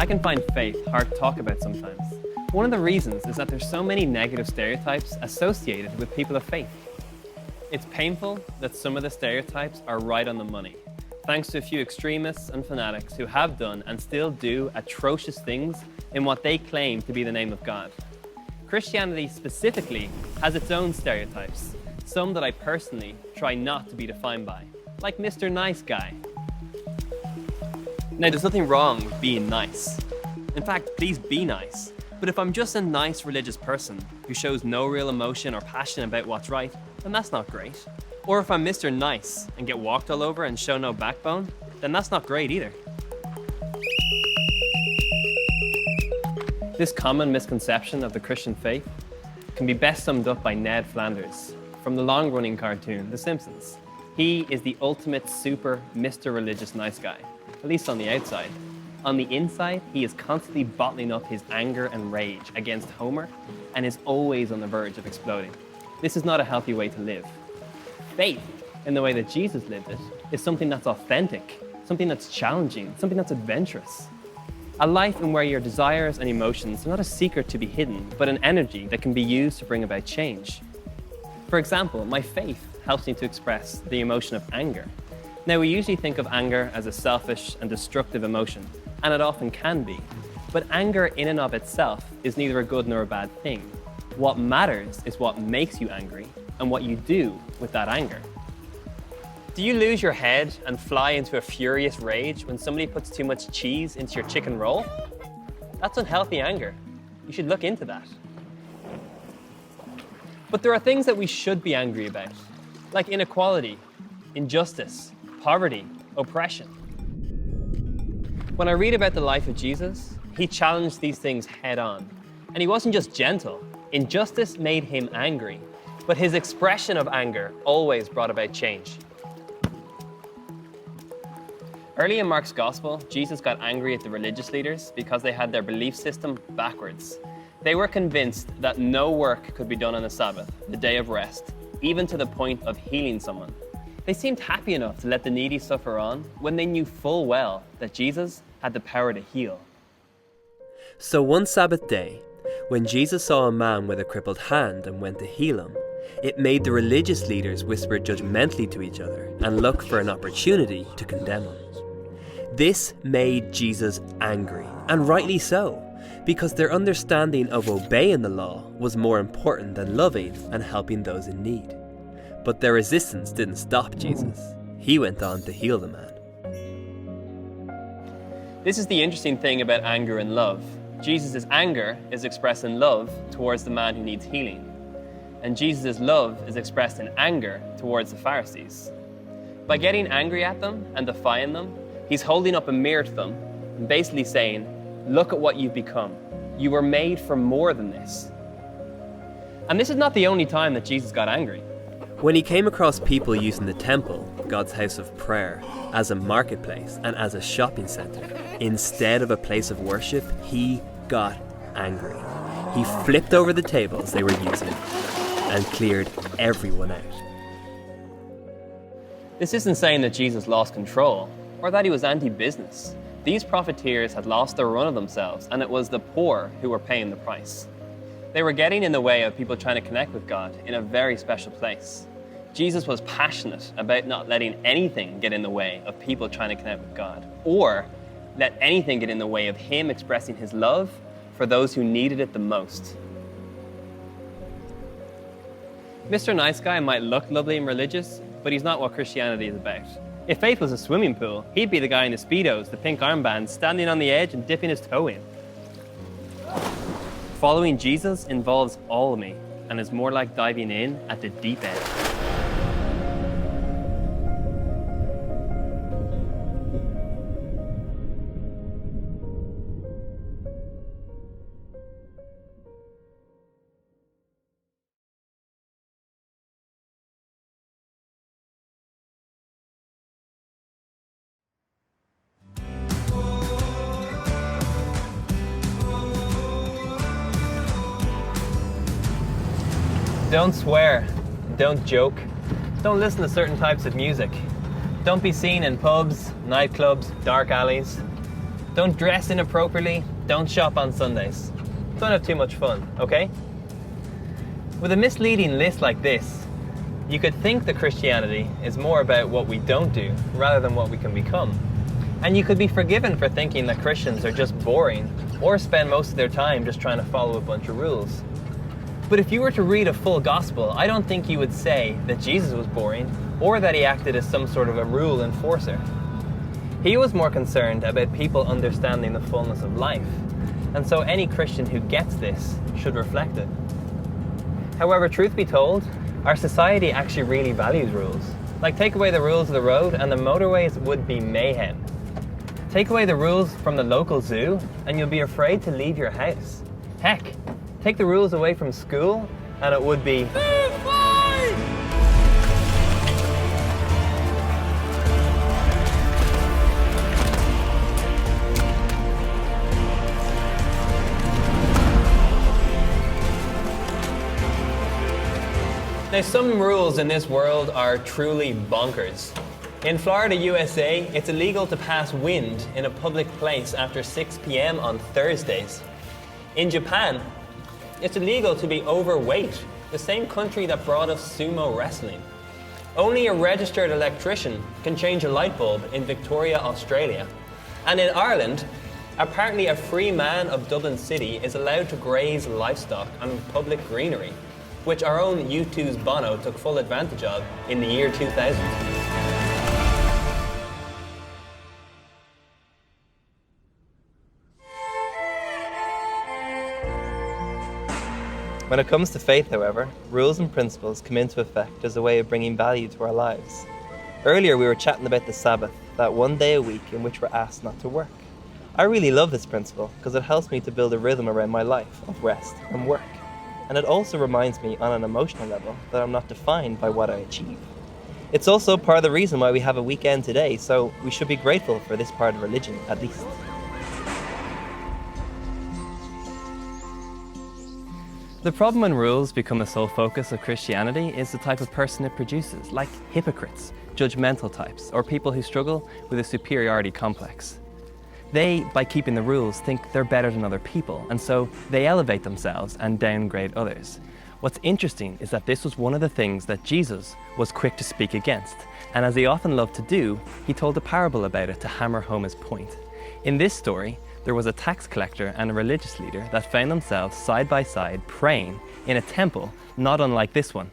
I can find faith hard to talk about sometimes. One of the reasons is that there's so many negative stereotypes associated with people of faith. It's painful that some of the stereotypes are right on the money, thanks to a few extremists and fanatics who have done and still do atrocious things in what they claim to be the name of God. Christianity specifically has its own stereotypes, some that I personally try not to be defined by, like Mr. Nice Guy. Now, there's nothing wrong with being nice. In fact, please be nice. But if I'm just a nice religious person who shows no real emotion or passion about what's right, then that's not great. Or if I'm Mr. Nice and get walked all over and show no backbone, then that's not great either. This common misconception of the Christian faith can be best summed up by Ned Flanders from the long-running cartoon The Simpsons. He is the ultimate super Mr. Religious Nice Guy, at least on the outside. On the inside, he is constantly bottling up his anger and rage against Homer and is always on the verge of exploding. This is not a healthy way to live. Faith, in the way that Jesus lived it, is something that's authentic, something that's challenging, something that's adventurous. A life in where your desires and emotions are not a secret to be hidden, but an energy that can be used to bring about change. For example, my faith helps me to express the emotion of anger. Now, we usually think of anger as a selfish and destructive emotion, and it often can be. But anger in and of itself is neither a good nor a bad thing. What matters is what makes you angry and what you do with that anger. Do you lose your head and fly into a furious rage when somebody puts too much cheese into your chicken roll? That's unhealthy anger. You should look into that. But there are things that we should be angry about, like inequality, injustice, poverty, oppression. When I read about the life of Jesus, he challenged these things head on. And he wasn't just gentle. Injustice made him angry, but his expression of anger always brought about change. Early in Mark's Gospel, Jesus got angry at the religious leaders because they had their belief system backwards. They were convinced that no work could be done on the Sabbath, the day of rest, even to the point of healing someone. They seemed happy enough to let the needy suffer on when they knew full well that Jesus had the power to heal. So one Sabbath day, when Jesus saw a man with a crippled hand and went to heal him, it made the religious leaders whisper judgmentally to each other and look for an opportunity to condemn him. This made Jesus angry, and rightly so, because their understanding of obeying the law was more important than loving and helping those in need. But their resistance didn't stop Jesus. He went on to heal the man. This is the interesting thing about anger and love. Jesus' anger is expressed in love towards the man who needs healing. And Jesus' love is expressed in anger towards the Pharisees. By getting angry at them and defying them, he's holding up a mirror to them and basically saying, look at what you've become. You were made for more than this. And this is not the only time that Jesus got angry. When he came across people using the temple, God's house of prayer, as a marketplace and as a shopping centre, instead of a place of worship, he got angry. He flipped over the tables they were using and cleared everyone out. This isn't saying that Jesus lost control or that he was anti-business. These profiteers had lost their run of themselves, and it was the poor who were paying the price. They were getting in the way of people trying to connect with God in a very special place. Jesus was passionate about not letting anything get in the way of people trying to connect with God, or let anything get in the way of him expressing his love for those who needed it the most. Mr. Nice Guy might look lovely and religious, but he's not what Christianity is about. If faith was a swimming pool, he'd be the guy in the Speedos, the pink armbands, standing on the edge and dipping his toe in. Following Jesus involves all of me, and is more like diving in at the deep end. Don't swear, don't joke, don't listen to certain types of music. Don't be seen in pubs, nightclubs, dark alleys. Don't dress inappropriately. Don't shop on Sundays. Don't have too much fun, okay? With a misleading list like this, you could think that Christianity is more about what we don't do rather than what we can become. And you could be forgiven for thinking that Christians are just boring or spend most of their time just trying to follow a bunch of rules. But if you were to read a full gospel, I don't think you would say that Jesus was boring or that he acted as some sort of a rule enforcer. He was more concerned about people understanding the fullness of life, and so any Christian who gets this should reflect it. However, truth be told, our society actually really values rules. Like, take away the rules of the road and the motorways would be mayhem. Take away the rules from the local zoo and you'll be afraid to leave your house. Heck, take the rules away from school and it would be Now, some rules in this world are truly bonkers. In Florida, USA, it's illegal to pass wind in a public place after 6 p.m. on Thursdays. In Japan, it's illegal to be overweight, the same country that brought us sumo wrestling. Only a registered electrician can change a light bulb in Victoria, Australia. And in Ireland, apparently a free man of Dublin City is allowed to graze livestock on public greenery, which our own U2's Bono took full advantage of in the year 2000. When it comes to faith, however, rules and principles come into effect as a way of bringing value to our lives. Earlier we were chatting about the Sabbath, that one day a week in which we're asked not to work. I really love this principle because it helps me to build a rhythm around my life of rest and work. And it also reminds me on an emotional level that I'm not defined by what I achieve. It's also part of the reason why we have a weekend today, so we should be grateful for this part of religion, at least. The problem when rules become the sole focus of Christianity is the type of person it produces, like hypocrites, judgmental types, or people who struggle with a superiority complex. They, by keeping the rules, think they're better than other people, and so they elevate themselves and downgrade others. What's interesting is that this was one of the things that Jesus was quick to speak against, and as he often loved to do, he told a parable about it to hammer home his point. In this story, there was a tax collector and a religious leader that found themselves side by side praying in a temple not unlike this one.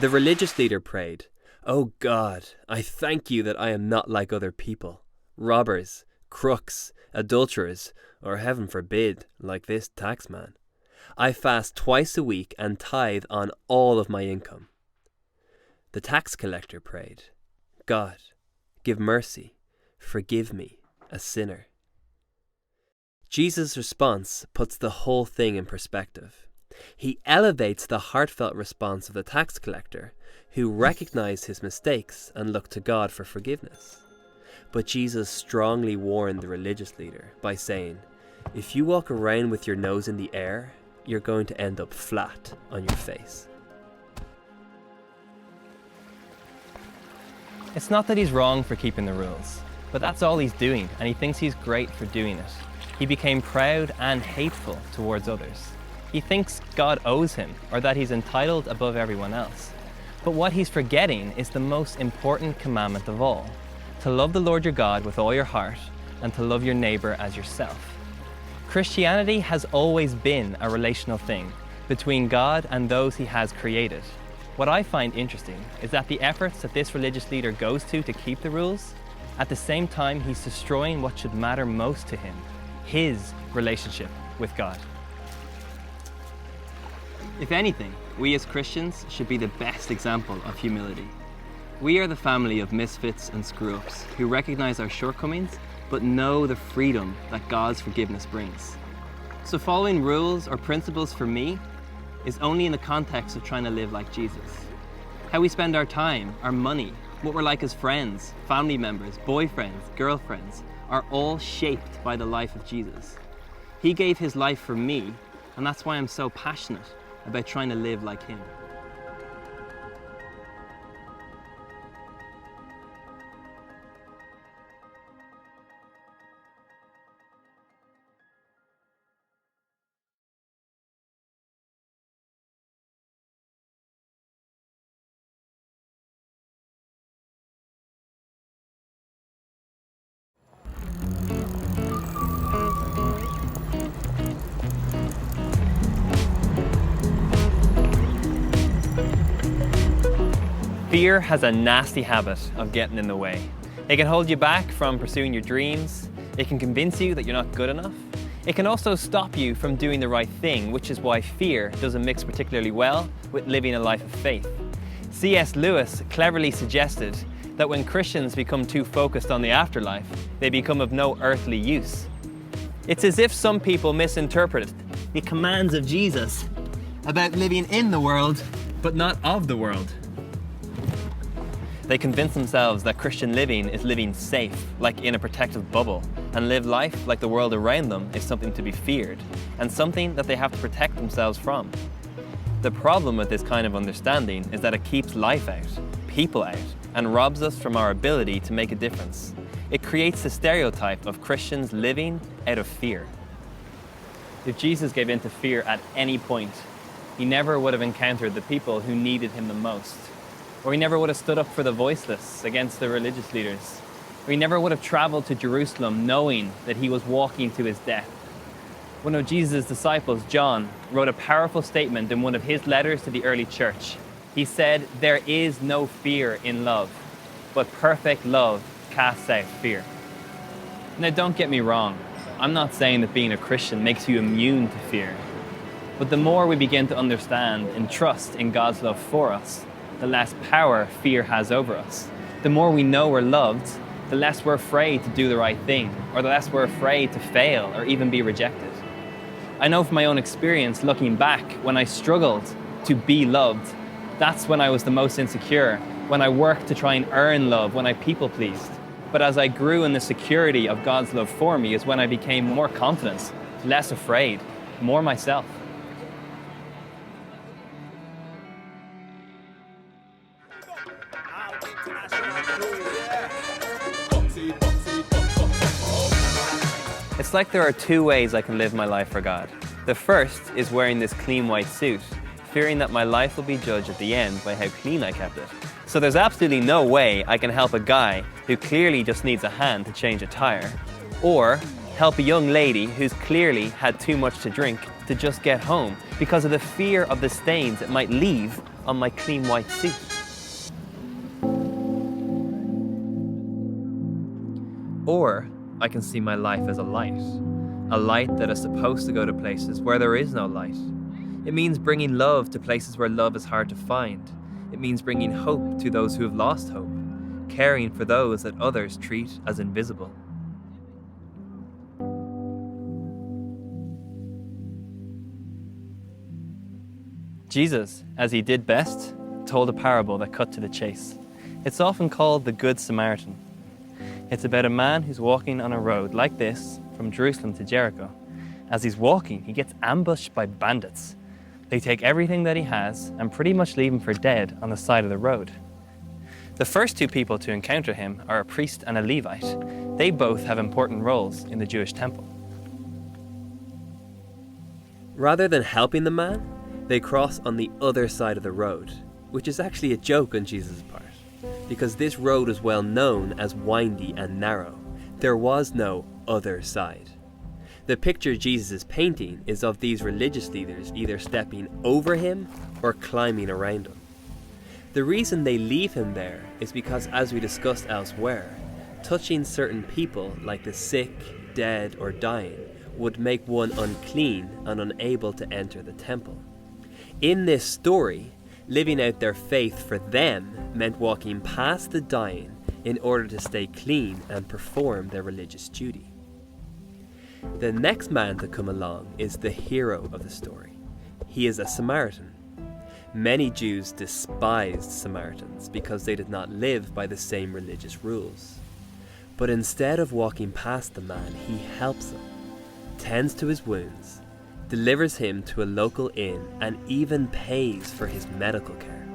The religious leader prayed, "Oh God, I thank you that I am not like other people, robbers, crooks, adulterers, or heaven forbid, like this taxman. I fast twice a week and tithe on all of my income." The tax collector prayed, "God, give mercy, forgive me, a sinner." Jesus' response puts the whole thing in perspective. He elevates the heartfelt response of the tax collector, who recognized his mistakes and looked to God for forgiveness. But Jesus strongly warned the religious leader by saying, "If you walk around with your nose in the air, you're going to end up flat on your face." It's not that he's wrong for keeping the rules, but that's all he's doing, and he thinks he's great for doing it. He became proud and hateful towards others. He thinks God owes him, or that he's entitled above everyone else. But what he's forgetting is the most important commandment of all, to love the Lord your God with all your heart, and to love your neighbor as yourself. Christianity has always been a relational thing between God and those he has created. What I find interesting is that the efforts that this religious leader goes to keep the rules, at the same time he's destroying what should matter most to him, his relationship with God. If anything, we as Christians should be the best example of humility. We are the family of misfits and screw-ups who recognize our shortcomings but know the freedom that God's forgiveness brings. So following rules or principles for me is only in the context of trying to live like Jesus. How we spend our time, our money, what we're like as friends, family members, boyfriends, girlfriends, are all shaped by the life of Jesus. He gave his life for me, and that's why I'm so passionate about trying to live like him. Fear has a nasty habit of getting in the way. It can hold you back from pursuing your dreams. It can convince you that you're not good enough. It can also stop you from doing the right thing, which is why fear doesn't mix particularly well with living a life of faith. C.S. Lewis cleverly suggested that when Christians become too focused on the afterlife, they become of no earthly use. It's as if some people misinterpret the commands of Jesus about living in the world, but not of the world. They convince themselves that Christian living is living safe, like in a protective bubble, and live life like the world around them is something to be feared, and something that they have to protect themselves from. The problem with this kind of understanding is that it keeps life out, people out, and robs us from our ability to make a difference. It creates the stereotype of Christians living out of fear. If Jesus gave in to fear at any point, he never would have encountered the people who needed him the most. Or he never would have stood up for the voiceless against the religious leaders. Or he never would have traveled to Jerusalem knowing that he was walking to his death. One of Jesus' disciples, John, wrote a powerful statement in one of his letters to the early church. He said, "There is no fear in love, but perfect love casts out fear." Now, don't get me wrong. I'm not saying that being a Christian makes you immune to fear. But the more we begin to understand and trust in God's love for us, the less power fear has over us. The more we know we're loved, the less we're afraid to do the right thing, or the less we're afraid to fail or even be rejected. I know from my own experience, looking back, when I struggled to be loved, that's when I was the most insecure, when I worked to try and earn love, when I people-pleased. But as I grew in the security of God's love for me is when I became more confident, less afraid, more myself. It's like there are two ways I can live my life for God. The first is wearing this clean white suit, fearing that my life will be judged at the end by how clean I kept it. So there's absolutely no way I can help a guy who clearly just needs a hand to change a tire, or help a young lady who's clearly had too much to drink to just get home because of the fear of the stains it might leave on my clean white suit. Or I can see my life as a light that is supposed to go to places where there is no light. It means bringing love to places where love is hard to find. It means bringing hope to those who have lost hope, caring for those that others treat as invisible. Jesus, as he did best, told a parable that cut to the chase. It's often called the Good Samaritan. It's about a man who's walking on a road like this from Jerusalem to Jericho. As he's walking, he gets ambushed by bandits. They take everything that he has and pretty much leave him for dead on the side of the road. The first two people to encounter him are a priest and a Levite. They both have important roles in the Jewish temple. Rather than helping the man, they cross on the other side of the road, which is actually a joke on Jesus' part, because this road is well known as windy and narrow. There was no other side. The picture Jesus is painting is of these religious leaders either stepping over him or climbing around him. The reason they leave him there is because, as we discussed elsewhere, touching certain people like the sick, dead, or dying would make one unclean and unable to enter the temple. In this story, living out their faith for them meant walking past the dying in order to stay clean and perform their religious duty. The next man to come along is the hero of the story. He is a Samaritan. Many Jews despised Samaritans because they did not live by the same religious rules. But instead of walking past the man, he helps him, tends to his wounds, delivers him to a local inn, and even pays for his medical care.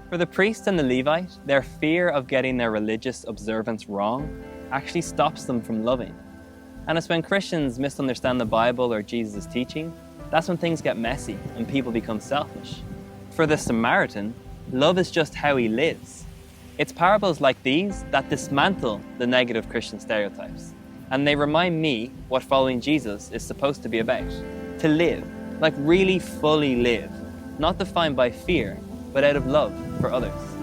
For the priest and the Levite, their fear of getting their religious observance wrong actually stops them from loving. And it's when Christians misunderstand the Bible or Jesus' teaching, that's when things get messy and people become selfish. For the Samaritan, love is just how he lives. It's parables like these that dismantle the negative Christian stereotypes. And they remind me what following Jesus is supposed to be about. To live, like really fully live, not defined by fear, but but out of love for others.